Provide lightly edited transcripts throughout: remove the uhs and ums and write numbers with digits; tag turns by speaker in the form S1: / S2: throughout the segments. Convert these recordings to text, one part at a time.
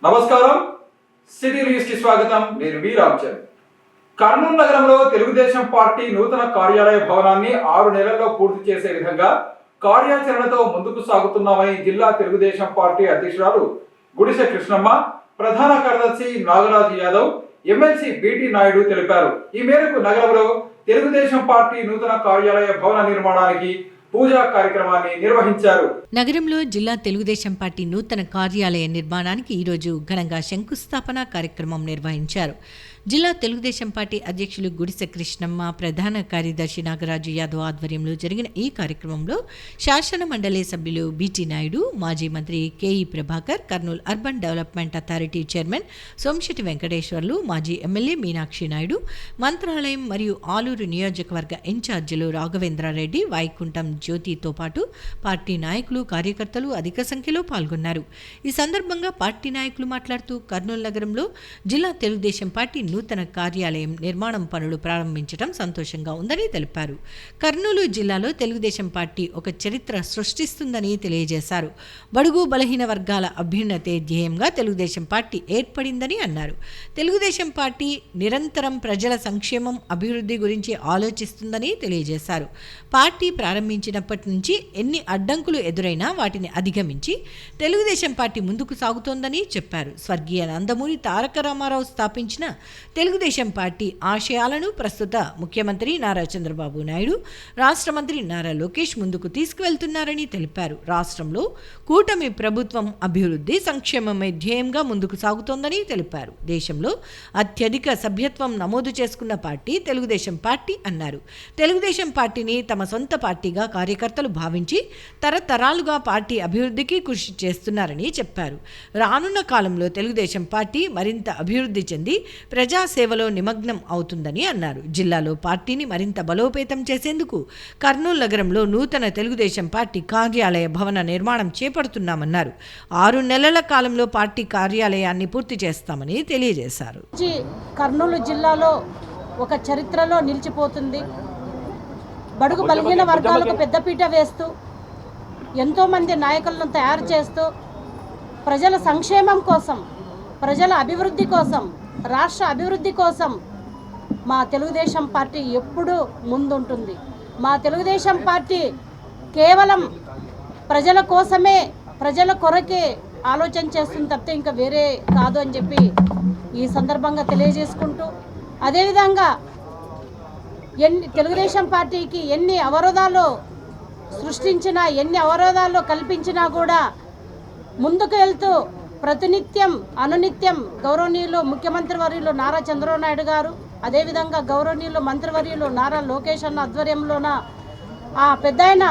S1: నమస్కారం, city news కి స్వాగతం. నేను వి రామచంద్ర. కర్నూలు నగరంలో తెలుగుదేశం పార్టీ నూతన కార్యాలయ భవనాన్ని 6 నెలల్లో పూర్తి చేసే విధంగా కార్యాచరణతో ముందుకు సాగుతున్నామని జిల్లా తెలుగుదేశం పార్టీ అధ్యక్షురాలు గుడిసె కృష్ణమ్మ, ప్రధాన కార్యదర్శి నాగరాజు యాదవ్, ఎమ్మెల్సీ బీటీ నాయుడు తెలిపారు. ఈ మేరకు నగరంలో తెలుగుదేశం పార్టీ నూతన కార్యాలయ భవన నిర్మాణానికి పూజా కార్యక్రమాన్ని నిర్వహించారు.
S2: నగరంలో జిల్లా తెలుగుదేశం పార్టీ నూతన కార్యాలయ నిర్మాణానికి ఈరోజు ఘనంగా శంకుస్థాపన కార్యక్రమం నిర్వహించారు. జిల్లా తెలుగుదేశం పార్టీ అధ్యక్షులు గుడిసె కృష్ణమ్మ, ప్రధాన కార్యదర్శి నాగరాజు యాదవ్ ఆధ్వర్యంలో జరిగిన ఈ కార్యక్రమంలో శాసన మండలి సభ్యులు బీటీ నాయుడు, మాజీ మంత్రి K E Prabhakar, Kurnool urban development authority chairman Somashetty Venkateswarlu, మాజీ ఎమ్మెల్యే మీనాక్షి నాయుడు, మంత్రాలయం మరియు ఆలూరు నియోజకవర్గ ఇన్ఛార్జీలు రాఘవేంద్రారెడ్డి, వైకుంఠం జ్యోతితో పాటు పార్టీ నాయకులు, కార్యకర్తలు అధిక సంఖ్యలో పాల్గొన్నారు. ఈ సందర్భంగా పార్టీ నాయకులు మాట్లాడుతూ కర్నూలు నగరంలో జిల్లా తెలుగుదేశం పార్టీ నూతన కార్యాలయం నిర్మాణం పనులు ప్రారంభించడం సంతోషంగా ఉందని తెలిపారు. కర్నూలు జిల్లాలో తెలుగుదేశం పార్టీ ఒక చరిత్ర సృష్టిస్తుందని తెలియజేశారు. బడుగు బలహీన వర్గాల అభ్యున్నతే ధ్యేయంగా తెలుగుదేశం పార్టీ ఏర్పడిందని అన్నారు. తెలుగుదేశం పార్టీ నిరంతరం ప్రజల సంక్షేమం, అభివృద్ధి గురించి ఆలోచిస్తుందని తెలియజేశారు. పార్టీ ప్రారంభించినప్పటి నుంచి ఎన్ని అడ్డంకులు ఎదురైనా వాటిని అధిగమించి తెలుగుదేశం పార్టీ ముందుకు సాగుతోందని చెప్పారు. స్వర్గీయ నందమూరి తారక రామారావు స్థాపించిన తెలుగుదేశం పార్టీ ఆశయాలను ప్రస్తుత ముఖ్యమంత్రి నారా చంద్రబాబు నాయుడు, రాష్ట్ర మంత్రి నారా లోకేష్ ముందుకు తీసుకువెళ్తున్నారని తెలిపారు. రాష్ట్రంలో కూటమి ప్రభుత్వం అభివృద్ధి, సంక్షేమమే ధ్యేయంగా ముందుకు సాగుతోందని తెలిపారు. దేశంలో అత్యధిక సభ్యత్వం నమోదు చేసుకున్న పార్టీ తెలుగుదేశం పార్టీ అన్నారు. తెలుగుదేశం పార్టీని తమ సొంత పార్టీగా కార్యకర్తలు భావించి తరతరాలుగా పార్టీ అభివృద్ధికి కృషి చేస్తున్నారని చెప్పారు. రానున్న కాలంలో తెలుగుదేశం పార్టీ మరింత అభివృద్ధి చెంది ప్రజాసేవలో నిమగ్నం అవుతుందని అన్నారు. జిల్లాలో పార్టీని మరింత బలోపేతం చేసేందుకు కర్నూలు నగరంలో నూతన తెలుగుదేశం పార్టీ కార్యాలయ భవన నిర్మాణం చేపడుతున్నామన్నారు. 6 నెలల కాలంలో పార్టీ కార్యాలయాన్ని పూర్తి చేస్తామని తెలియజేశారు.
S3: కర్నూలు జిల్లాలో ఒక చరిత్రలో నిలిచిపోతుంది. బడుగు బలహీన వర్గాలకు పెద్దపీట వేస్తూ, ఎంతోమంది నాయకులను తయారు చేస్తూ, ప్రజల సంక్షేమం కోసం, ప్రజల అభివృద్ధి కోసం, రాష్ట్ర అభివృద్ధి కోసం మా తెలుగుదేశం పార్టీ ఎప్పుడూ ముందుంటుంది. మా తెలుగుదేశం పార్టీ కేవలం ప్రజల కోసమే, ప్రజల కొరకే ఆలోచన చేస్తుంది తప్పితే ఇంకా వేరే కాదు అని చెప్పి ఈ సందర్భంగా తెలియజేసుకుంటూ, అదేవిధంగా తెలుగుదేశం పార్టీకి ఎన్ని అవరోధాలు సృష్టించినా, ఎన్ని అవరోధాలు కల్పించినా కూడా ముందుకు వెళ్తూ ప్రతినిత్యం అనునిత్యం గౌరవనీయులు ముఖ్యమంత్రి వర్యులు నారా చంద్రబాబు నాయుడు గారు, అదేవిధంగా గౌరవనీయులు మంత్రివర్యులు నారా లోకేష్ అన్న ఆధ్వర్యంలోన ఆ పెద్దాయన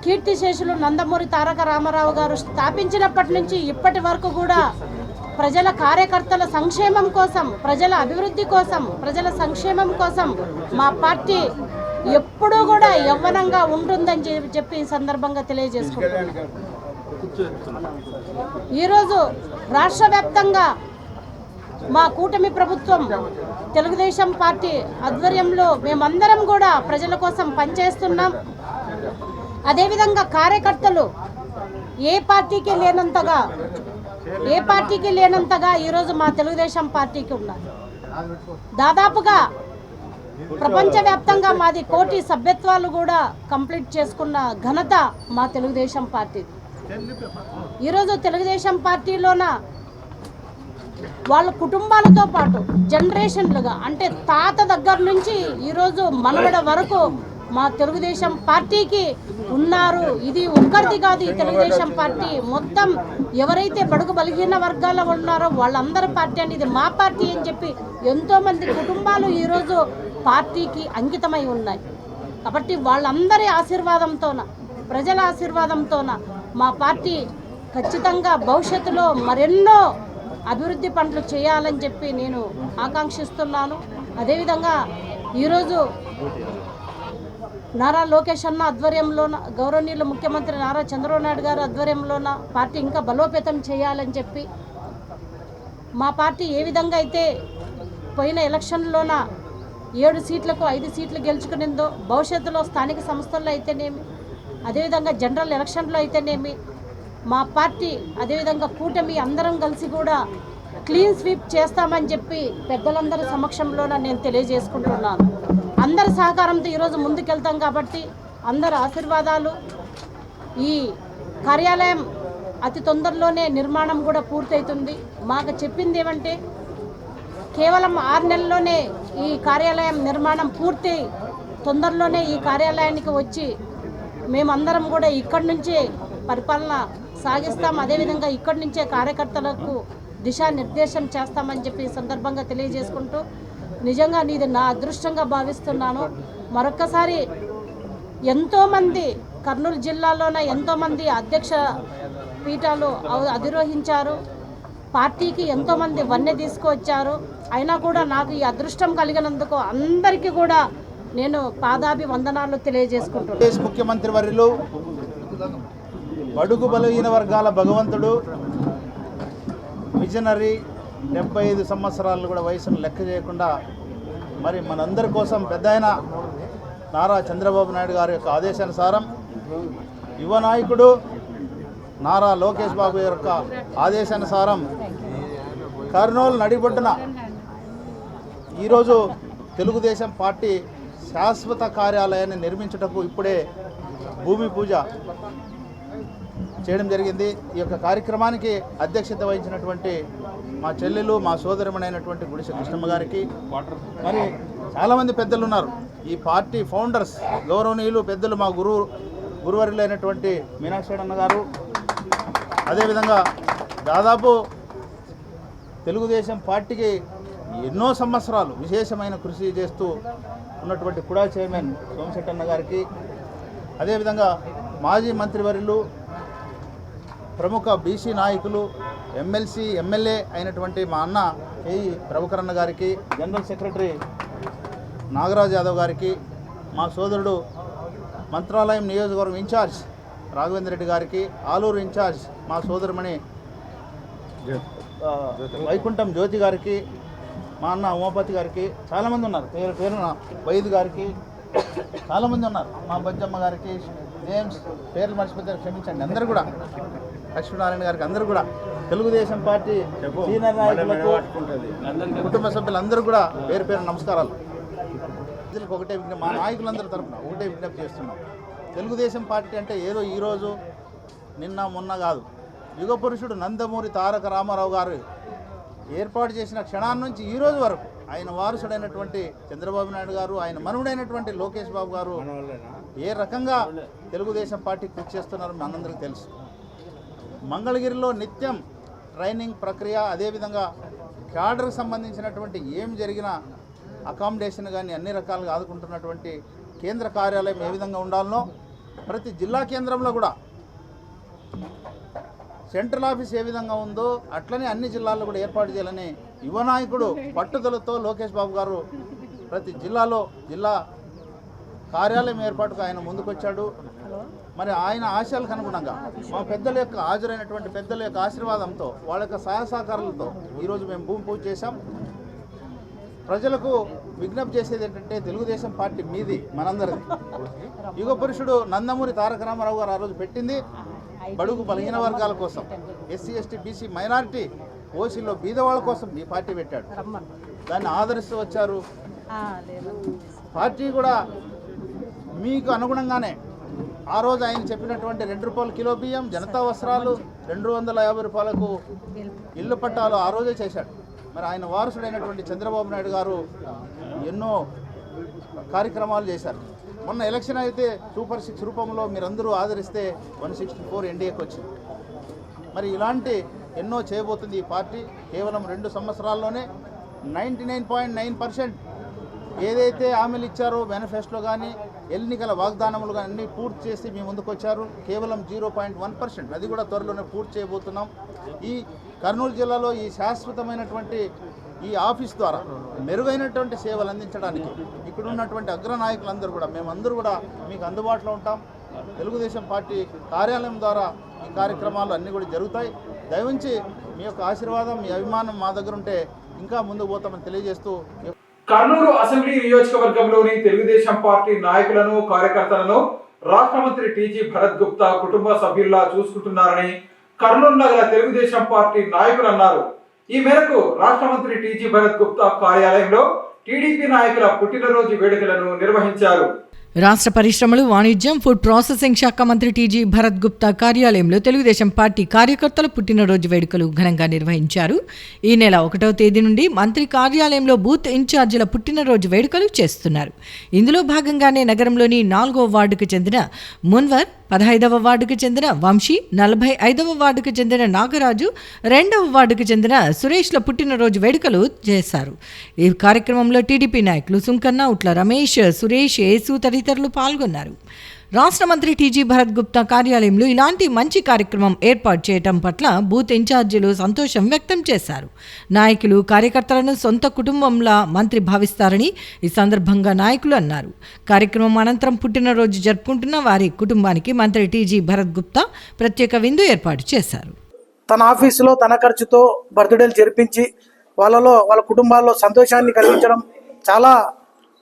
S3: కీర్తిశేషులు నందమూరి తారక రామారావు గారు స్థాపించినప్పటి నుంచి ఇప్పటి వరకు కూడా ప్రజల కార్యకర్తల సంక్షేమం కోసం, ప్రజల అభివృద్ధి కోసం, ప్రజల సంక్షేమం కోసం మా పార్టీ ఎప్పుడూ కూడా యవ్వనంగా ఉంటుందని చెప్పి ఈ సందర్భంగా తెలియజేసుకుంటున్నాను. ఈరోజు రాష్ట్ర వ్యాప్తంగా మా కూటమి ప్రభుత్వం తెలుగుదేశం పార్టీ ఆధ్వర్యంలో మేమందరం కూడా ప్రజల కోసం పనిచేస్తున్నాం. అదేవిధంగా కార్యకర్తలు ఏ పార్టీకి లేనంతగా ఈరోజు మా తెలుగుదేశం పార్టీకి ఉన్నారు. దాదాపుగా ప్రపంచవ్యాప్తంగా మాది 1 కోటి సభ్యత్వాలు కూడా కంప్లీట్ చేసుకున్న ఘనత మా తెలుగుదేశం పార్టీ. ఈరోజు తెలుగుదేశం పార్టీలోన వాళ్ళ కుటుంబాలతో పాటు జనరేషన్లుగా, అంటే తాత దగ్గర నుంచి ఈరోజు మనవడ వరకు మా తెలుగుదేశం పార్టీకి ఉన్నారు. ఇది ఒక్కరిది కాదు. ఈ తెలుగుదేశం పార్టీ మొత్తం ఎవరైతే బడుగు బలహీన వర్గాల్లో ఉన్నారో వాళ్ళందరి పార్టీ అని, ఇది మా పార్టీ అని చెప్పి ఎంతోమంది కుటుంబాలు ఈరోజు పార్టీకి అంకితమై ఉన్నాయి. కాబట్టి వాళ్ళందరి ఆశీర్వాదంతోన, ప్రజల ఆశీర్వాదంతోన మా పార్టీ ఖచ్చితంగా భవిష్యత్తులో మరెన్నో అభివృద్ధి పనులు చేయాలని చెప్పి నేను ఆకాంక్షిస్తున్నాను. అదేవిధంగా ఈరోజు నారా లోకేష్ అన్న ఆధ్వర్యంలోన, గౌరవనీయులు ముఖ్యమంత్రి నారా చంద్రబాబు నాయుడు గారు ఆధ్వర్యంలోన పార్టీ ఇంకా బలోపేతం చేయాలని చెప్పి, మా పార్టీ ఏ విధంగా అయితే పోయిన ఎలక్షన్లోన 7 సీట్లకు 5 సీట్లు గెలుచుకునిందో, భవిష్యత్తులో స్థానిక సంస్థల్లో అయితేనేమి, అదేవిధంగా జనరల్ ఎలక్షన్లో అయితేనేమి మా పార్టీ అదేవిధంగా కూటమి అందరం కలిసి కూడా క్లీన్ స్వీప్ చేస్తామని చెప్పి పెద్దలందరి సమక్షంలోనే నేను తెలియజేసుకుంటున్నాను. అందరి సహకారంతో ఈరోజు ముందుకెళ్తాం కాబట్టి అందరి ఆశీర్వాదాలు. ఈ కార్యాలయం అతి తొందరలోనే నిర్మాణం కూడా పూర్తవుతుంది. మాకు చెప్పింది ఏమంటే కేవలం 6 నెలల్లోనే ఈ కార్యాలయం నిర్మాణం పూర్తి తొందరలోనే ఈ కార్యాలయానికి వచ్చి మేమందరం కూడా ఇక్కడి నుంచే పరిపాలన సాగిస్తాం. అదేవిధంగా ఇక్కడి నుంచే కార్యకర్తలకు దిశానిర్దేశం చేస్తామని చెప్పి ఈ సందర్భంగా తెలియజేసుకుంటూ నిజంగా ఇది నా అదృష్టంగా భావిస్తున్నాను. మరొక్కసారి ఎంతోమంది కర్నూలు జిల్లాలోన ఎంతోమంది అధ్యక్ష పీఠాలు అధిరోహించారు, పార్టీకి ఎంతోమంది వన్నె తీసుకువచ్చారు. అయినా కూడా నాకు ఈ అదృష్టం కలిగినందుకు అందరికీ కూడా నేను పాదాభివందనాలు తెలియజేసుకుంటున్నాను.
S4: ముఖ్యమంత్రి వర్యులు, బడుగు బలహీన వర్గాల భగవంతుడు, విజనరీ, 75 సంవత్సరాలు కూడా వయసును లెక్క చేయకుండా మరి మనందరి కోసం పెద్దాయన నారా చంద్రబాబు నాయుడు గారి యొక్క ఆదేశానుసారం యువ నాయకుడు నారా లోకేష్ బాబు యొక్క ఆదేశానుసారం కర్నూలు నడిబొడ్డున ఈరోజు తెలుగుదేశం పార్టీ శాశ్వత కార్యాలయాన్ని నిర్మించుటకు ఇప్పుడే భూమి పూజ చేయడం జరిగింది. ఈ యొక్క కార్యక్రమానికి అధ్యక్షత వహించినటువంటి మా చెల్లెలు, మా సోదరిమణైనటువంటి గుడిసె కృష్ణమ్మ గారికి, మరి చాలామంది పెద్దలు ఉన్నారు. ఈ పార్టీ ఫౌండర్స్ గౌరవనీయులు పెద్దలు మా గురువర్యులైనటువంటి మీనాక్షి అన్న గారు, అదేవిధంగా దాదాపు తెలుగుదేశం పార్టీకి ఎన్నో సంవత్సరాలు విశేషమైన కృషి చేస్తూ ఉన్నటువంటి కుడా చైర్మన్ సోమశెట్టన్న గారికి, అదేవిధంగా మాజీ మంత్రివర్యులు, ప్రముఖ బీసీ నాయకులు, ఎమ్మెల్సీ ఎమ్మెల్యే అయినటువంటి మా అన్న కేఈ ప్రభాకరన్న గారికి, జనరల్ సెక్రటరీ నాగరాజ్ యాదవ్ గారికి, మా సోదరుడు మంత్రాలయం నియోజకవర్గం ఇన్ఛార్జ్ రాఘవేంద్ర రెడ్డి గారికి, ఆలూరు ఇన్ఛార్జ్ మా సోదరుమణి వైకుంఠం జ్యోతి గారికి, మా అన్న ఉమాపతి గారికి, చాలామంది ఉన్నారు, పేరున వైద్య గారికి చాలామంది ఉన్నారు, మా బొజ్జమ్మ గారికి, నేమ్స్ పేర్లు మర్చిపోతే క్షమించండి, అందరూ కూడా లక్ష్మీనారాయణ గారికి, అందరూ కూడా తెలుగుదేశం పార్టీ సీనియర్ నాయకులకు, కుటుంబ సభ్యులందరూ కూడా పేరు పేరు నమస్కారాలు. ప్రజలకు ఒకటే విజ్ఞప్తి, మా నాయకులందరి తరఫున ఒకటే విజ్ఞప్తి చేస్తున్నాం. తెలుగుదేశం పార్టీ అంటే ఏదో ఈరోజు నిన్న మొన్న కాదు. యుగ పురుషుడు నందమూరి తారక రామారావు గారు ఏర్పాటు చేసిన క్షణాన్ని నుంచి ఈ రోజు వరకు ఆయన వారసుడైనటువంటి చంద్రబాబు నాయుడు గారు, ఆయన మనుడైనటువంటి లోకేష్ బాబు గారు ఏ రకంగా తెలుగుదేశం పార్టీ కృషి చేస్తున్నారో మనందరికీ తెలుసు. మంగళగిరిలో నిత్యం ట్రైనింగ్ ప్రక్రియ, అదేవిధంగా క్యాడర్కి సంబంధించినటువంటి ఏం జరిగినా అకామిడేషన్ కానీ అన్ని రకాలుగా ఆదుకుంటున్నటువంటి కేంద్ర కార్యాలయం ఏ విధంగా ఉండాలనో ప్రతి జిల్లా కేంద్రంలో కూడా సెంట్రల్ ఆఫీస్ ఏ విధంగా ఉందో అట్లనే అన్ని జిల్లాల్లో కూడా ఏర్పాటు చేయాలని యువ నాయకుడు పట్టుదలతో లోకేష్ బాబు గారు ప్రతి జిల్లాలో జిల్లా కార్యాలయం ఏర్పాటుకు ఆయన ముందుకొచ్చాడు. మరి ఆయన ఆశయాలకు అనుగుణంగా మా పెద్దల యొక్క హాజరైనటువంటి పెద్దల యొక్క ఆశీర్వాదంతో, వాళ్ళ యొక్క సహాయ సహకారాలతో ఈరోజు మేము భూమి పూజ చేశాం. ప్రజలకు విజ్ఞప్తి చేసేది ఏంటంటే తెలుగుదేశం పార్టీ మీది, మనందరిది. యుగ పురుషుడు నందమూరి తారక రామారావు గారు ఆ రోజు పెట్టింది బడుగు బలహీన వర్గాల కోసం, ఎస్సీ ఎస్టీ బీసీ మైనారిటీ ఓసీలో బీదవాళ్ళ కోసం ఈ పార్టీ పెట్టాడు. దాన్ని ఆదరిస్తూ వచ్చారు. పార్టీ కూడా మీకు అనుగుణంగానే ఆ రోజు ఆయన చెప్పినటువంటి 2 రూపాయలు కిలో బియ్యం, జనతా వస్త్రాలు, 250 రూపాయలకు ఇల్లు పట్టాలు ఆ రోజే చేశాడు. మరి ఆయన వారసుడైనటువంటి చంద్రబాబు నాయుడు గారు ఎన్నో కార్యక్రమాలు చేశారు. మొన్న ఎలక్షన్ అయితే సూపర్ 6 రూపంలో మీరందరూ ఆదరిస్తే 164 ఎన్డీఏకి వచ్చింది. మరి ఇలాంటి ఎన్నో చేయబోతుంది ఈ పార్టీ. కేవలం 2 సంవత్సరాల్లోనే 99.9% ఏదైతే హామీలు ఇచ్చారో మేనిఫెస్టోలో కానీ ఎన్నికల వాగ్దానములు కానీ అన్నీ పూర్తి చేసి మీ ముందుకు వచ్చారు. కేవలం 0.1%, అది కూడా త్వరలోనే పూర్తి చేయబోతున్నాం. ఈ కర్నూలు జిల్లాలో ఈ శాశ్వతమైనటువంటి ఈ ఆఫీస్ ద్వారా మెరుగైనటువంటి సేవలు అందించడానికి ఇక్కడ ఉన్నటువంటి అగ్రనాయకులందరూ కూడా మేమందరూ కూడా మీకు అందుబాటులో ఉంటాం. తెలుగుదేశం పార్టీ కార్యాలయం ద్వారా ఈ కార్యక్రమాలు అన్నీ కూడా జరుగుతాయి. దయవుంచి మీ యొక్క ఆశీర్వాదం, మీ అభిమానం మా దగ్గర ఉంటే ఇంకా ముందుకు పోతామని తెలియజేస్తూ,
S1: కర్నూలు అసెంబ్లీ నియోజకవర్గంలోని తెలుగుదేశం పార్టీ నాయకులను, కార్యకర్తలను రాష్ట్ర మంత్రి టీజీ భరత్ గుప్తా కుటుంబ సభ్యుల్లా చూసుకుంటున్నారని కర్నూలు నగర తెలుగుదేశం పార్టీ నాయకులు అన్నారు. ఈ మేరకు రాష్ట్ర మంత్రి టీజీ భరత్ గుప్తా కార్యాలయంలో టీడీపీ నాయకుల పుట్టినరోజు వేడుకలను నిర్వహించారు.
S2: రాష్ట్ర పరిశ్రమలు, వాణిజ్యం, ఫుడ్ ప్రాసెసింగ్ శాఖ మంత్రి టీజీ భరత్ గుప్తా కార్యాలయంలో తెలుగుదేశం పార్టీ కార్యకర్తల పుట్టినరోజు వేడుకలు ఘనంగా నిర్వహించారు. ఈ నెల 1వ తేదీ నుండి మంత్రి కార్యాలయంలో బూత్ ఇన్ఛార్జీల పుట్టినరోజు వేడుకలు చేస్తున్నారు. ఇందులో భాగంగానే నగరంలోని 4వ వార్డుకు చెందిన మున్వర్, 15వ వార్డుకు చెందిన వంశీ, 45వ వార్డుకు చెందిన నాగరాజు, 2వ వార్డుకు చెందిన సురేష్ల పుట్టినరోజు వేడుకలు చేశారు. ఈ కార్యక్రమంలో టీడీపీ నాయకులు సుంకన్న, ఉట్ల రమేష్, సురేష్, యేసు తదితరులు పాల్గొన్నారు. రాష్ట్ర మంత్రి టీజీ భరత్ గుప్తా కార్యాలయంలో ఇలాంటి మంచి కార్యక్రమం ఏర్పాటు చేయడం పట్ల బూత్ ఇన్ఛార్జీలు సంతోషం వ్యక్తం చేశారు. నాయకులు, కార్యకర్తలను సొంత కుటుంబంలా మంత్రి భావిస్తారని ఈ సందర్భంగా నాయకులు అన్నారు. కార్యక్రమం అనంతరం పుట్టినరోజు జరుపుకుంటున్న వారి కుటుంబానికి మంత్రి టీజీ భరత్ గుప్తా ప్రత్యేక విందు ఏర్పాటు చేశారు.
S5: తన ఆఫీసులో తన ఖర్చుతో బర్త్డేలు జరిపించి వాళ్ళ కుటుంబాల్లో సంతోషాన్ని కలిగించడం చాలా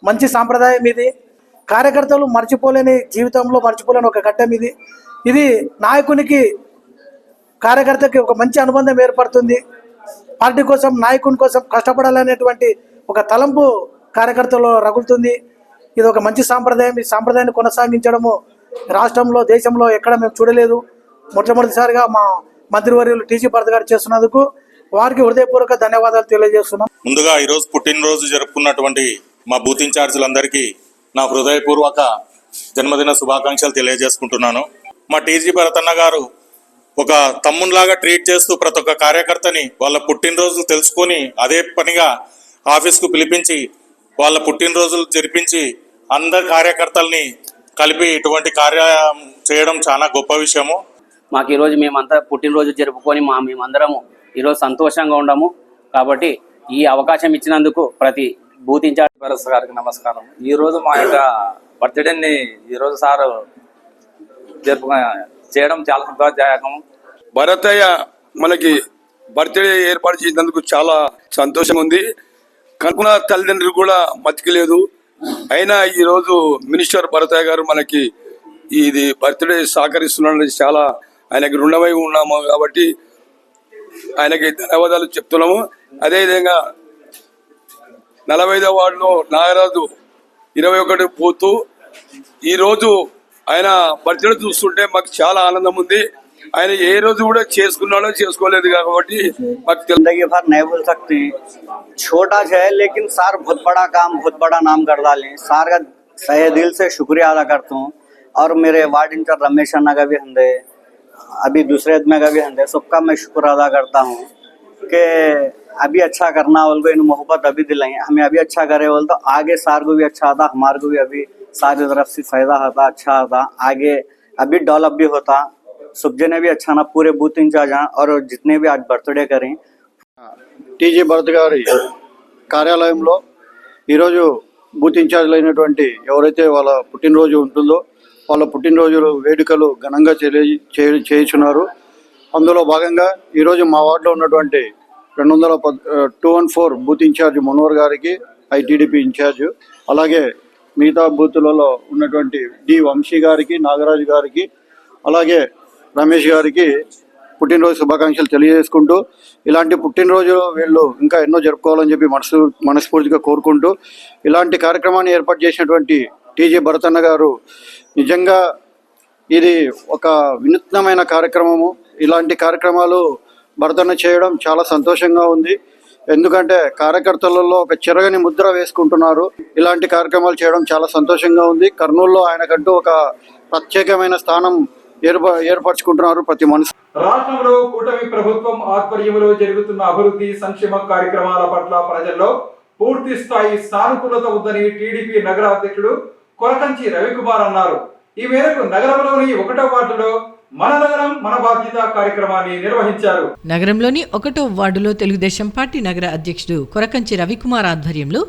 S5: మంచి సాంప్రదాయం. ఇది కార్యకర్తలు జీవితంలో మర్చిపోలేని ఒక ఘట్టం ఇది. ఇది నాయకునికి కార్యకర్తకి ఒక మంచి అనుబంధం ఏర్పడుతుంది. పార్టీ కోసం, నాయకుని కోసం కష్టపడాలనేటువంటి ఒక తలంపు కార్యకర్తలో రగులుతుంది. ఇది ఒక మంచి సాంప్రదాయం. ఈ సాంప్రదాయాన్ని కొనసాగించడము రాష్ట్రంలో, దేశంలో ఎక్కడ మేము చూడలేదు. మొట్టమొదటిసారిగా మా మంత్రివర్యులు టీజీ భరత్ గారు చేస్తున్నందుకు వారికి హృదయపూర్వక ధన్యవాదాలు తెలియజేస్తున్నాం.
S6: ముందుగా ఈరోజు పుట్టినరోజు జరుపుకున్నటువంటి మా బూత్ ఇన్ఛార్జీలందరికీ నా హృదయపూర్వక జన్మదిన శుభాకాంక్షలు తెలియజేసుకుంటున్నాను. మా టీజీ భరతన్న గారు ఒక తమ్మునిలాగా ట్రీట్ చేస్తూ ప్రతి ఒక్క కార్యకర్తని వాళ్ళ పుట్టినరోజులు తెలుసుకొని అదే పనిగా ఆఫీస్కు పిలిపించి వాళ్ళ పుట్టినరోజులు జరిపించి అందరు కార్యకర్తల్ని కలిపి ఇటువంటి కార్యం చేయడం చాలా గొప్ప విషయము.
S7: మాకు ఈరోజు మేమంతా పుట్టినరోజు జరుపుకొని మేమందరము ఈరోజు సంతోషంగా ఉన్నాము. కాబట్టి ఈ అవకాశం ఇచ్చినందుకు ప్రతి బూత్ ఇన్ఛార్జ్
S8: భరత్ గారికి నమస్కారం. ఈరోజు మా యొక్క బర్త్డేని ఈరోజు సార్ చేయడం చాలా సంతోషదాయకం.
S9: భరతయ్య మనకి బర్త్డే ఏర్పాటు చేసినందుకు చాలా సంతోషం ఉంది. కనుకున్న తల్లిదండ్రులు కూడా మతికి అయినా ఈరోజు మినిస్టర్ భరతయ్య గారు మనకి ఇది బర్త్డే సహకరిస్తున్నది చాలా ఆయనకి రుణమై ఉన్నాము. కాబట్టి ఆయనకి ధన్యవాదాలు చెప్తున్నాము. అదేవిధంగా 45వ వార్డులో నాగరాజు 21 బూత్ ఈరోజు ఆయన బర్త్డే చూస్తుంటే మాకు చాలా ఆనందం ఉంది. ఆయన ఏ రోజు కూడా చేసుకున్నాడో చేసుకోలేదు కాబట్టి మాకు
S10: जिंदगी भर नहीं बोल सकते, छोटा है लेकिन सार बहुत बड़ा काम, बहुत बड़ा नाम कर डाले. सार का सही दिल से शुक्रिया अदा करता हूँ. और मेरे वार्ड इंचार्ज रमेश अन्ना का भी हंदे, अभी दूसरे आदमी का भी हंदे, सबका मैं शुक्र अदा करता हूँ कि अभी अच्छा करना बोल को इन मोहब्बत अभी दिलाई. हमें अभी अच्छा करे बोल तो आगे सार को भी अच्छा आता, हमारे को भी अभी सारी तरफ से फायदा होता, अच्छा होता, आगे अभी डेवलप भी होता. सुबजे ने भी अच्छा ना पूरे बूथ इंचार्ज और जितने भी आज बर्थडे करें.
S4: టీజీ భరత్ గారి కార్యాలయంలో ఈరోజు బూత్ ఇన్ఛార్జ్లు అయినటువంటి ఎవరైతే వాళ్ళ పుట్టినరోజు ఉంటుందో వాళ్ళ పుట్టినరోజు వేడుకలు ఘనంగా చేయించున్నారు. అందులో భాగంగా ఈరోజు మా వార్డులో ఉన్నటువంటి 214 బూత్ ఇన్ఛార్జ్ మున్వర్ గారికి, ఐటీడీపీ ఇన్ఛార్జ్, అలాగే మిగతా బూతులలో ఉన్నటువంటి డి వంశీ గారికి, నాగరాజు గారికి, అలాగే రమేష్ గారికి పుట్టినరోజు శుభాకాంక్షలు తెలియజేసుకుంటూ ఇలాంటి పుట్టినరోజు వీళ్ళు ఇంకా ఎన్నో జరుపుకోవాలని చెప్పి మనస్ఫూర్తిగా కోరుకుంటూ ఇలాంటి కార్యక్రమాన్ని ఏర్పాటు చేసినటువంటి టీజీ భరతన్న గారు నిజంగా ఇది ఒక వినూత్నమైన కార్యక్రమము. ఇలాంటి కార్యక్రమాలు భరతన్న చేయడం చాలా సంతోషంగా ఉంది. ఎందుకంటే కార్యకర్తలలో ఒక చెరగని ముద్ర వేసుకుంటున్నారు. ఇలాంటి కార్యక్రమాలు చేయడం చాలా సంతోషంగా ఉంది. కర్నూలులో ఆయనకంటూ ఒక ప్రత్యేకమైన స్థానం ఏర్పరచుకుంటున్నారు ప్రతి మనిషి.
S1: రాష్ట్రంలో కూటమి ప్రభుత్వం ఆధ్వర్యంలో జరుగుతున్న అభివృద్ధి సంక్షేమ కార్యక్రమాల పట్ల ప్రజల్లో పూర్తి స్థాయి సానుకూలత ఉందని టీడీపీ నగర అధ్యక్షుడు కొరకంచి రవికుమార్ అన్నారు. ఈ మేరకు నగరంలోని 1వ వార్డులో మన నగరం మన బాధ్యత కార్యక్రమాన్ని నిర్వహించారు.
S2: నగరంలోని 1వ వార్డులో తెలుగుదేశం పార్టీ నగర అధ్యక్షుడు కొరకంచి రవికుమార్ ఆధ్వర్యంలో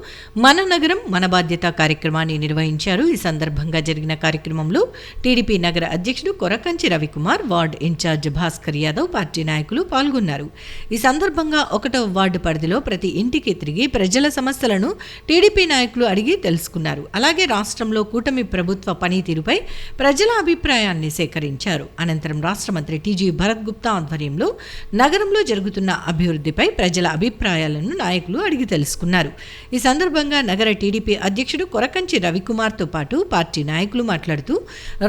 S2: మన నగరం మన బాధ్యత కార్యక్రమాన్ని నిర్వహించారు. ఈ సందర్భంగా జరిగిన కార్యక్రమంలో టీడీపీ నగర అధ్యక్షుడు Korakanchi Ravikumar, ward incharge Bhaskar Yadav, party నాయకులు పాల్గొన్నారు. ఈ సందర్భంగా 1వ వార్డు పరిధిలో ప్రతి ఇంటికి తిరిగి ప్రజల సమస్యలను టీడీపీ నాయకులు అడిగి తెలుసుకున్నారు. అలాగే రాష్ట్రంలో కూటమి ప్రభుత్వ పనితీరుపై ప్రజల అభిప్రాయాన్ని సేకరించారు. అనంతరం రాష్ట్ర మంత్రి టీజీ భరత్ గుప్తా ఆధ్వర్యంలో నగరంలో జరుగుతున్న అభివృద్ధిపై ప్రజల అభిప్రాయాలను నాయకులు అడిగి తెలుసుకున్నారు. ఈ సందర్భంగా నగర టీడీపీ అధ్యక్షుడు కొరకంచి రవికుమార్తో పాటు పార్టీ నాయకులు మాట్లాడుతూ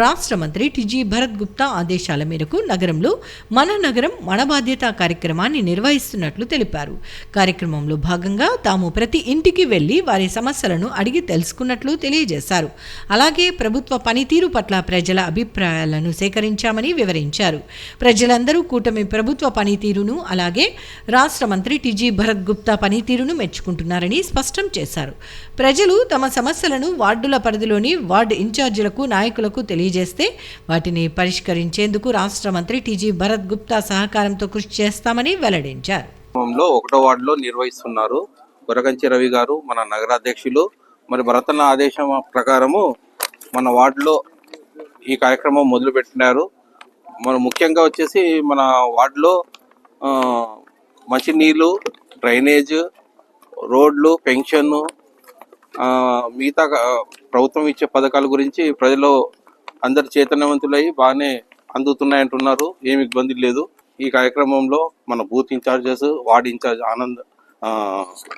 S2: రాష్ట్ర మంత్రి టీజీ భరత్ గుప్తా ఆదేశాల మేరకు నగరంలో మన నగరం మన బాధ్యత కార్యక్రమాన్ని నిర్వహిస్తున్నట్లు తెలిపారు. కార్యక్రమంలో భాగంగా తాము ప్రతి ఇంటికి వెళ్లి వారి సమస్యలను అడిగి తెలుసుకున్నట్లు తెలియజేశారు. అలాగే ప్రభుత్వ పనితీరు పట్ల ప్రజల అభిప్రాయాలను సేకరించామని వివరించారు. ప్రజలందరూ కూటమి ప్రభుత్వ పనితీరును అలాగే రాష్ట్ర మంత్రి టీజీ భరత్ గుప్తా పనితీరును మెచ్చుకుంటున్నారని స్పష్టం చేశారు. ప్రజలు తమ సమస్యలను వార్డుల పరిధిలోని వార్డు ఇన్ఛార్జీలకు నాయకులకు తెలియజేస్తే వాటిని పరిష్కరించేందుకు రాష్ట్ర మంత్రి టీజీ భరత్ గుప్తా సహకారంతో కృషి చేస్తామని వెల్లడించారు.
S8: 1వ వార్డులో నిర్వహిస్తున్నారు. కొరకంచి రవి గారు మన నగరాధ్యక్షులు. మరి భరతన్న ఆదేశం ప్రకారము మన వార్డులో ఈ కార్యక్రమం మొదలుపెట్టినారు. మన ముఖ్యంగా వచ్చేసి మన వార్డులో మంచినీళ్ళు, డ్రైనేజ్, రోడ్లు, పెన్షన్, మిగతా ప్రభుత్వం ఇచ్చే పథకాల గురించి ప్రజలు అందరు చైతన్యవంతులై బాగానే అందుతున్నాయంటున్నారు. ఏమి ఇబ్బంది లేదు. ఈ కార్యక్రమంలో మన booth incharges, ward incharge Anand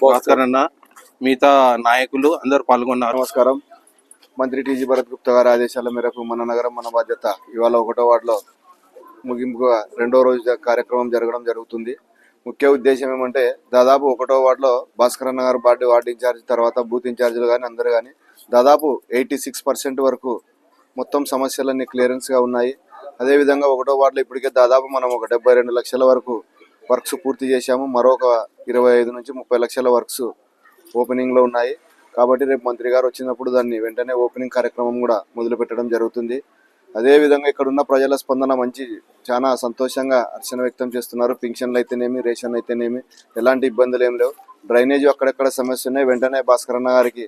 S8: Bhaskar అన్న, మిగతా నాయకులు అందరూ పాల్గొన్నారు.
S11: నమస్కారం. మంత్రి టీజీ భరత్ గుప్తా గారి ఆదేశాల మేరకు మన నగరం మన బాధ్యత ఇవాళ 1వ వార్డులో ముగింపుగా 2వ రోజు కార్యక్రమం జరగడం జరుగుతుంది. ముఖ్య ఉద్దేశం ఏమంటే దాదాపు 1వ వార్డులో భాస్కర్ అన్న గారు వార్డు ఇన్ఛార్జ్ తర్వాత బూత్ ఇన్ఛార్జీలు కానీ అందరూ కానీ దాదాపు 86% వరకు మొత్తం సమస్యలన్నీ క్లియరెన్స్గా ఉన్నాయి. అదేవిధంగా 1వ వార్డులో ఇప్పటికే దాదాపు మనం ఒక 72 లక్షల వరకు వర్క్స్ పూర్తి చేశాము. మరొక 25 నుంచి 30 లక్షల వర్క్స్ ఓపెనింగ్లో ఉన్నాయి. కాబట్టి రేపు మంత్రి గారు వచ్చినప్పుడు దాన్ని వెంటనే ఓపెనింగ్ కార్యక్రమం కూడా మొదలు పెట్టడం జరుగుతుంది. అదేవిధంగా ఇక్కడ ఉన్న ప్రజల స్పందన చాలా సంతోషంగా హర్షణ వ్యక్తం చేస్తున్నారు. పింఛన్లు అయితేనేమి, రేషన్ అయితేనేమి ఎలాంటి ఇబ్బందులు ఏం లేవు. డ్రైనేజ్ అక్కడెక్కడ సమస్య ఉన్నాయి. వెంటనే భాస్కర్ అన్న గారికి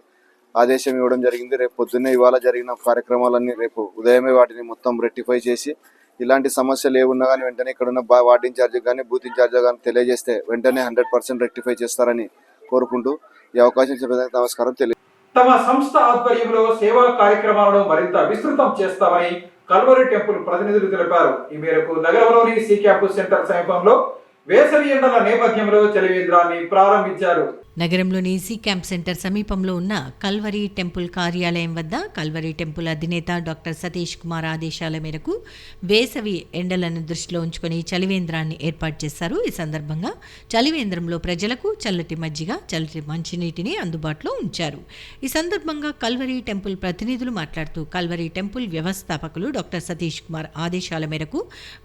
S11: ఆదేశం ఇవ్వడం జరిగింది. రేపు పొద్దున్నే ఇవాళ జరిగిన కార్యక్రమాలన్నీ రేపు ఉదయమే వాటిని మొత్తం రెక్టిఫై చేసి ఇలాంటి సమస్యలు ఏమున్నా కానీ వెంటనే ఇక్కడ ఉన్న వార్డు ఇన్ఛార్జి కానీ బూత్ ఇన్ఛార్జి కానీ తెలియజేస్తే వెంటనే 100% రెక్టిఫై చేస్తారని కోరుకుంటూ ఈ అవకాశం ఇచ్చినందుకు నమస్కారం తెలియదు.
S1: తమ సంస్థ ఆధ్వర్యంలో సేవా కార్యక్రమాలను మరింత విస్తృతం చేస్తామని కల్వరి టెంపుల్ ప్రతినిధులు తెలిపారు. ఈ మేరకు నగరంలోని సి క్యాంపస్ సెంటర్ సమీపంలో వేసవి ఎండల నేపథ్యంలో చలివేంద్రాన్ని ప్రారంభించారు.
S2: నగరంలోని సి క్యాంప్ సెంటర్ సమీపంలో ఉన్న కల్వరి టెంపుల్ కార్యాలయం వద్ద కల్వరి టెంపుల్ అధినేత డాక్టర్ సతీష్ కుమార్ ఆదేశాల మేరకు వేసవి ఎండలను దృష్టిలో ఉంచుకొని చలివేంద్రాన్ని ఏర్పాటు చేశారు. ఈ సందర్భంగా చలివేంద్రంలో ప్రజలకు చల్లటి మజ్జిగ, చల్లటి మంచినీటిని అందుబాటులో ఉంచారు. ఈ సందర్భంగా కల్వరి టెంపుల్ ప్రతినిధులు మాట్లాడుతూ కల్వరి టెంపుల్ వ్యవస్థాపకులు డాక్టర్ సతీష్ కుమార్ ఆదేశాల మేరకు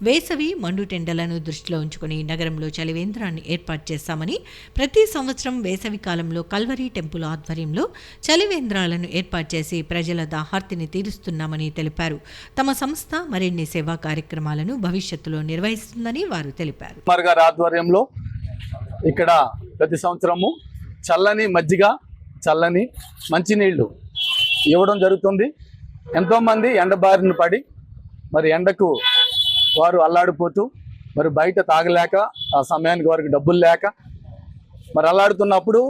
S2: వేసవి మండుటెండలను దృష్టిలో ఉంచుకొని నగరంలో చలివేంద్రాన్ని ఏర్పాటు చేశామని, ప్రతి సంవత్సరం వేసవి కాలంలో కల్వరి టెంపుల్ ఆధ్వర్యంలో చలివేంద్రాలను ఏర్పాటు చేసి ప్రజల దాహార్తిని తీరుస్తున్నామని తెలిపారు. తమ సంస్థ మరిన్ని సేవా కార్యక్రమాలను భవిష్యత్తులో నిర్వహిస్తుందని వారు తెలిపారు.
S9: గారి ఆధ్వర్యంలో ఇక్కడ ప్రతి సంవత్సరము చల్లని మజ్జిగ, చల్లని మంచినీళ్లు ఇవ్వడం జరుగుతుంది. ఎంతోమంది ఎండ బారిన పడి మరి ఎండకు వారు అల్లాడిపోతూ మరి బయట తాగలేక ఆ సమయానికి వారికి డబ్బులు లేక మరి అల్లాడుతున్నప్పుడు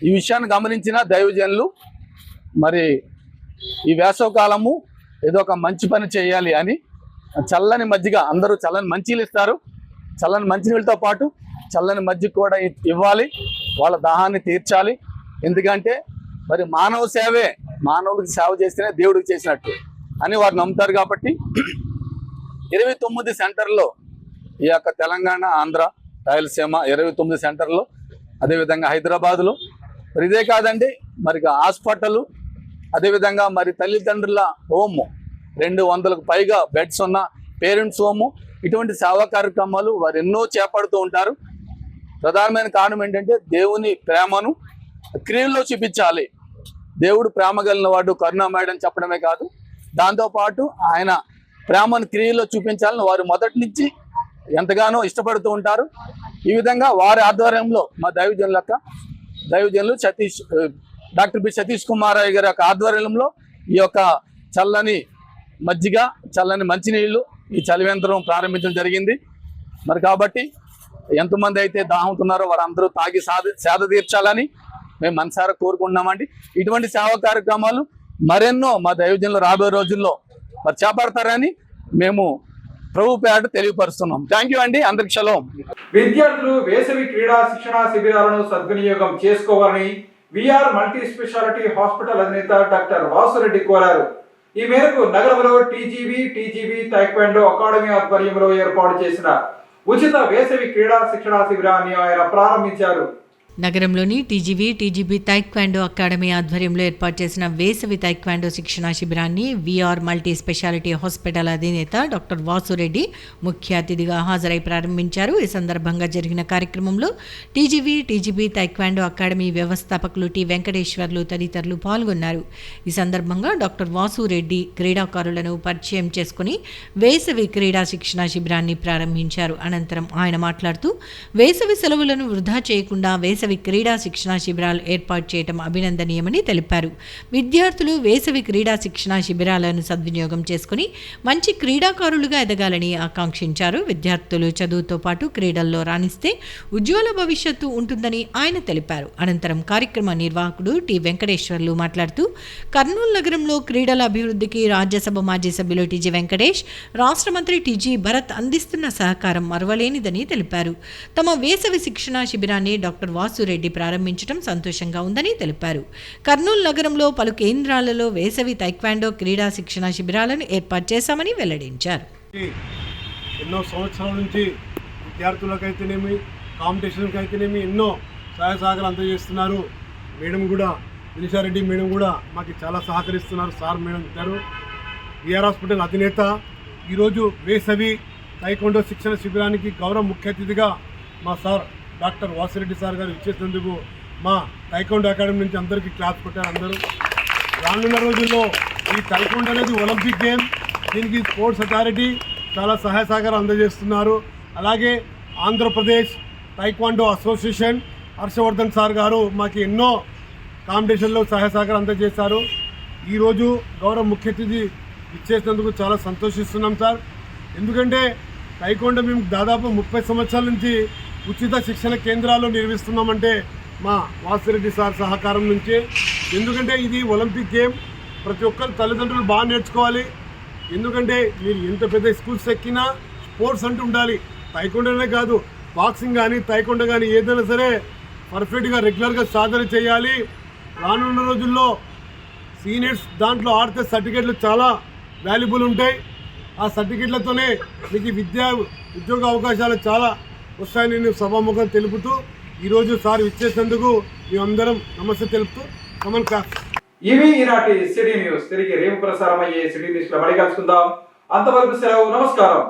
S9: ఈ విషయాన్ని గమనించిన దైవజనులు మరి ఈ వేసవకాలము ఏదో ఒక మంచి పని చేయాలి అని చల్లని మజ్జిగ, అందరూ చల్లని మంచినీళ్ళు ఇస్తారు. చల్లని మంచినీళ్ళతో పాటు చల్లని మజ్జిగ కూడా ఇవ్వాలి, వాళ్ళ దాహాన్ని తీర్చాలి. ఎందుకంటే మరి మానవ సేవే, మానవుడికి సేవ చేస్తేనే దేవుడికి చేసినట్టు అని వారు నమ్ముతారు. కాబట్టి 29 సెంటర్లో ఈ యొక్క తెలంగాణ, ఆంధ్ర, రాయలసీమ 29 సెంటర్లో, అదేవిధంగా హైదరాబాదులో మరి ఇదే కాదండి మరి హాస్పిటల్, అదేవిధంగా మరి తల్లిదండ్రుల హోము, 200కు పైగా బెడ్స్ ఉన్న పేరెంట్స్ హోము, ఇటువంటి సేవా కార్యక్రమాలు వారు ఎన్నో చేపడుతూ ఉంటారు. ప్రధానమైన కారణం ఏంటంటే దేవుని ప్రేమను క్రియల్లో చూపించాలి. దేవుడు ప్రేమ కలిగిన వాడు, కరుణామయుడని చెప్పడమే కాదు, దాంతోపాటు ఆయన ప్రేమను క్రియల్లో చూపించాలని వారు మొదటి నుంచి ఎంతగానో ఇష్టపడుతూ ఉంటారు. ఈ విధంగా వారి ఆధ్వర్యంలో మా దైవజనులు డాక్టర్ బి సతీష్ కుమార్ గారి యొక్క ఆధ్వర్యంలో ఈ యొక్క చల్లని మజ్జిగ, చల్లని మంచినీళ్ళు, ఈ చలివేంద్రం ప్రారంభించడం జరిగింది. మరి కాబట్టి ఎంతమంది అయితే దాహవుతున్నారో వారందరూ తాగి సేద తీర్చాలని మేము మనసారా కోరుకుంటున్నామండి. ఇటువంటి సేవా కార్యక్రమాలు మరెన్నో మా దైవజనులు రాబోయే రోజుల్లో మరి చేపడతారని మేము
S12: ప్రభు పేరట తెలియపరుస్తున్నాం. థ్యాంక్ యూ అండి. అందరికి షలోం.
S1: విద్యార్థులు వేసవి క్రీడా శిక్షణ శిబిరాలను సద్వినియోగం చేసుకోవాలని విఆర్ మల్టీ స్పెషాలిటీ హాస్పిటల్ అధినేత డాక్టర్ వాసురెడ్డి కోరారు. ఈ మేరకు నగరంలో టీజీబీ తైక్వాండో అకాడమీ ఆధ్వర్యంలో ఏర్పాటు చేసిన ఉచిత వేసవి క్రీడా శిక్షణ శిబిరాన్ని ఆయన ప్రారంభించారు.
S2: నగరంలోని టీజీబీ తైక్వాండో అకాడమీ ఆధ్వర్యంలో ఏర్పాటు చేసిన వేసవి తైక్వాండో శిక్షణా శిబిరాన్ని విఆర్ మల్టీ స్పెషాలిటీ హాస్పిటల్ అధినేత డాక్టర్ వాసురెడ్డి ముఖ్య అతిథిగా హాజరై ప్రారంభించారు. ఈ సందర్భంగా జరిగిన కార్యక్రమంలో టీజీబీ తైక్వాండో అకాడమీ వ్యవస్థాపకులు టి వెంకటేశ్వర్లు తదితరులు పాల్గొన్నారు. ఈ సందర్భంగా డాక్టర్ వాసురెడ్డి క్రీడాకారులను పరిచయం చేసుకుని వేసవి క్రీడా శిక్షణా శిబిరాన్ని ప్రారంభించారు. అనంతరం ఆయన మాట్లాడుతూ వేసవి సెలవులను వృధా చేయకుండా వేసవి క్రీడా శిక్షణా శిబిరాలు ఏర్పాటు చేయడం అభినందనీయమని తెలిపారు. విద్యార్థులు వేసవి క్రీడా శిక్షణా శిబిరాలను సద్వినియోగం చేసుకుని మంచి క్రీడాకారులుగా ఎదగాలని ఆకాంక్షించారు. విద్యార్థులు చదువుతో పాటు క్రీడల్లో రాణిస్తే ఉజ్వల భవిష్యత్తు ఉంటుందని ఆయన తెలిపారు. అనంతరం కార్యక్రమ నిర్వాహకుడు టి వెంకటేశ్వర్లు మాట్లాడుతూ కర్నూలు నగరంలో క్రీడల అభివృద్ధికి రాజ్యసభ మాజీ సభ్యులు టీజీ వెంకటేష్, రాష్ట్ర మంత్రి టీజీ భరత్ అందిస్తున్న సహకారం మరవలేనిదని తెలిపారు. తమ వేసవి శిక్షణా శిబిరాన్ని డాక్టర్ వాసురెడ్డి ప్రారంభించడం సంతోషంగా ఉందని తెలిపారు. కర్నూలు నగరంలో పలు కేంద్రాలలో వేసవి తైక్వాండో క్రీడా శిక్షణా శిబిరాలను ఏర్పాటు చేశామని వెల్లడించారు.
S13: ఎన్నో సంవత్సరాల నుంచి విద్యార్థులకైతేనేమి, కాంపిటీషన్కి అయితేనేమి ఎన్నో సహాయ సహకారాలు అందజేస్తున్నారు. మేడం కూడా వినిషారెడ్డి మేడం కూడా మాకు చాలా సహకరిస్తున్నారు. సార్ మేడం ఇద్దరు విఆర్ హాస్పిటల్ అధినేత ఈరోజు వేసవి తైక్వాండో శిక్షణ శిబిరానికి గౌరవ ముఖ్య అతిథిగా మా సార్ డాక్టర్ వాసిరెడ్డి సార్ గారు ఇచ్చేసినందుకు మా తైక్వాండో అకాడమీ నుంచి అందరికీ క్లాస్ కొట్టారు. అందరూ రానున్న రోజుల్లో ఈ తైక్వాండో అనేది ఒలింపిక్ గేమ్, దీనికి స్పోర్ట్స్ అథారిటీ చాలా సహాయ సహకారం అందజేస్తున్నారు. అలాగే Andhra Pradesh taekwondo association Harshavardhan sir గారు మాకు ఎన్నో కాంపిటీషన్లో సహాయ సహకారం అందజేశారు. ఈరోజు గౌరవ ముఖ్య అతిథి ఇచ్చేసినందుకు చాలా సంతోషిస్తున్నాం సార్. ఎందుకంటే తైక్వాండో మేము దాదాపు 30 సంవత్సరాల నుంచి ఉచిత శిక్షణ కేంద్రాలు నిర్వహిస్తున్నామంటే మా వాసిరెడ్డి సార్ సహకారం నుంచి. ఎందుకంటే ఇది ఒలింపిక్ గేమ్, ప్రతి ఒక్కరు తల్లిదండ్రులు బాగా నేర్చుకోవాలి. ఎందుకంటే మీరు ఎంత పెద్ద స్కూల్స్ ఎక్కినా స్పోర్ట్స్ అంటూ ఉండాలి. తైక్వాండోనే కాదు, బాక్సింగ్ కానీ తైక్వాండో కానీ ఏదైనా సరే పర్ఫెక్ట్గా రెగ్యులర్గా సాధన చేయాలి. రానున్న రోజుల్లో సీనియర్స్ దాంట్లో ఆడితే సర్టిఫికేట్లు చాలా వాల్యుబుల్ ఉంటాయి. ఆ సర్టిఫికేట్లతోనే మీకు ఉద్యోగ అవకాశాలు చాలా వస్తాయని నేను సభాముఖం తెలుపుతూ ఈరోజు సార్ ఇచ్చేసినందుకు మేమందరం నమస్తే తెలుపుతూ కమన్ క్లాస్.
S1: ఇవి ఈనాటి సిటీ న్యూస్. తిరిగి రేపు ప్రసారం అయ్యే సిటీ న్యూస్ లో మళ్ళీ కలుసుకుందాం. అంతవరకు సెలవు. నమస్కారం.